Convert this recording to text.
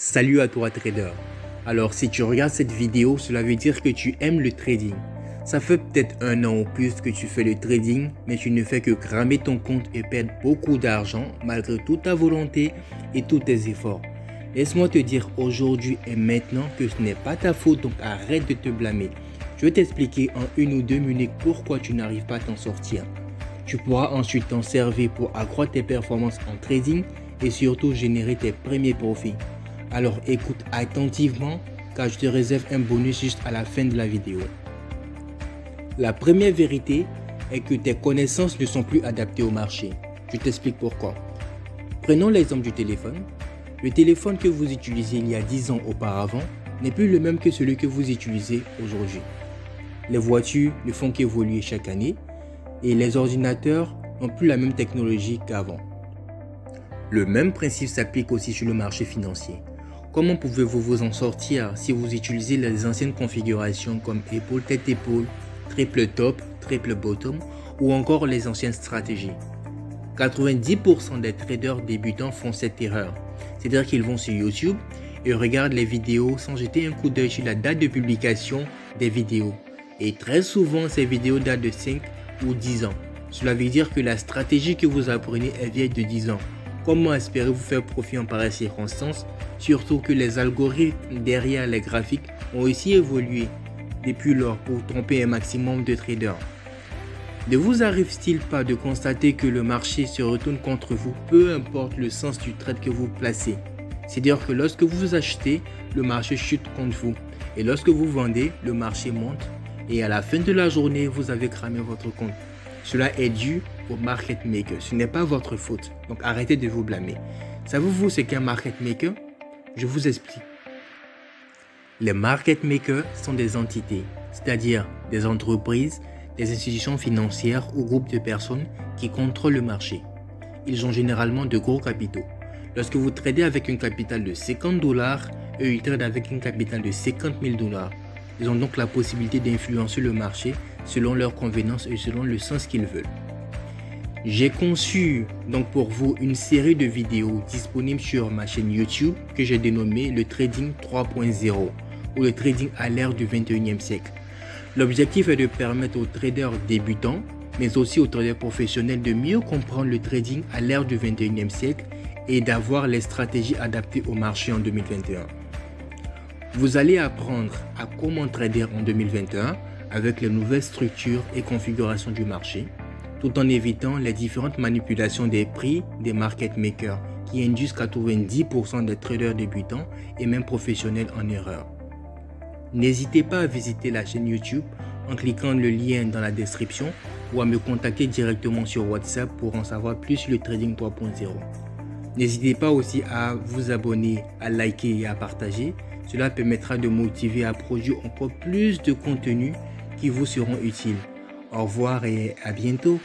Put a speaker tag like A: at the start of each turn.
A: Salut à toi trader. Alors si tu regardes cette vidéo, cela veut dire que tu aimes le trading. Ça fait peut-être 1 an ou plus que tu fais le trading, mais tu ne fais que cramer ton compte et perdre beaucoup d'argent malgré toute ta volonté et tous tes efforts. Laisse-moi te dire aujourd'hui et maintenant que ce n'est pas ta faute, donc arrête de te blâmer. Je vais t'expliquer en 1 ou 2 minutes pourquoi tu n'arrives pas à t'en sortir. Tu pourras ensuite t'en servir pour accroître tes performances en trading et surtout générer tes premiers profits. Alors écoute attentivement car je te réserve un bonus juste à la fin de la vidéo. La première vérité est que tes connaissances ne sont plus adaptées au marché. Je t'explique pourquoi. Prenons l'exemple du téléphone. Le téléphone que vous utilisez il y a 10 ans auparavant n'est plus le même que celui que vous utilisez aujourd'hui. Les voitures ne font qu'évoluer chaque année et les ordinateurs n'ont plus la même technologie qu'avant. Le même principe s'applique aussi sur le marché financier. Comment pouvez-vous vous en sortir si vous utilisez les anciennes configurations comme épaule tête épaule, triple top, triple bottom ou encore les anciennes stratégies? 90% des traders débutants font cette erreur. C'est-à-dire qu'ils vont sur YouTube et regardent les vidéos sans jeter un coup d'œil sur la date de publication des vidéos. Et très souvent, ces vidéos datent de 5 ou 10 ans. Cela veut dire que la stratégie que vous apprenez est vieille de 10 ans. Comment espérez-vous faire profit en pareille circonstance, surtout que les algorithmes derrière les graphiques ont aussi évolué depuis lors pour tromper un maximum de traders? Ne vous arrive-t-il pas de constater que le marché se retourne contre vous, peu importe le sens du trade que vous placez? C'est-à-dire que lorsque vous achetez, le marché chute contre vous, et lorsque vous vendez, le marché monte, et à la fin de la journée, vous avez cramé votre compte. Cela est dû au market maker. Ce n'est pas votre faute. Donc arrêtez de vous blâmer. Savez-vous ce qu'est un market maker? Je vous explique. Les market makers sont des entités, c'est-à-dire des entreprises, des institutions financières ou groupes de personnes qui contrôlent le marché. Ils ont généralement de gros capitaux. Lorsque vous tradez avec un capital de 50 $, eux ils tradent avec un capital de 50 000 $. Ils ont donc la possibilité d'influencer le marché selon leur convenance et selon le sens qu'ils veulent. J'ai conçu donc pour vous une série de vidéos disponibles sur ma chaîne YouTube que j'ai dénommée le Trading 3.0 ou le Trading à l'ère du 21e siècle. L'objectif est de permettre aux traders débutants, mais aussi aux traders professionnels de mieux comprendre le trading à l'ère du 21e siècle et d'avoir les stratégies adaptées au marché en 2021. Vous allez apprendre à comment trader en 2021 avec les nouvelles structures et configurations du marché, tout en évitant les différentes manipulations des prix des market makers qui induisent 90% des traders débutants et même professionnels en erreur. N'hésitez pas à visiter la chaîne YouTube en cliquant le lien dans la description ou à me contacter directement sur WhatsApp pour en savoir plus sur le Trading 3.0. N'hésitez pas aussi à vous abonner, à liker et à partager. Cela permettra de motiver à produire encore plus de contenus qui vous seront utiles. Au revoir et à bientôt.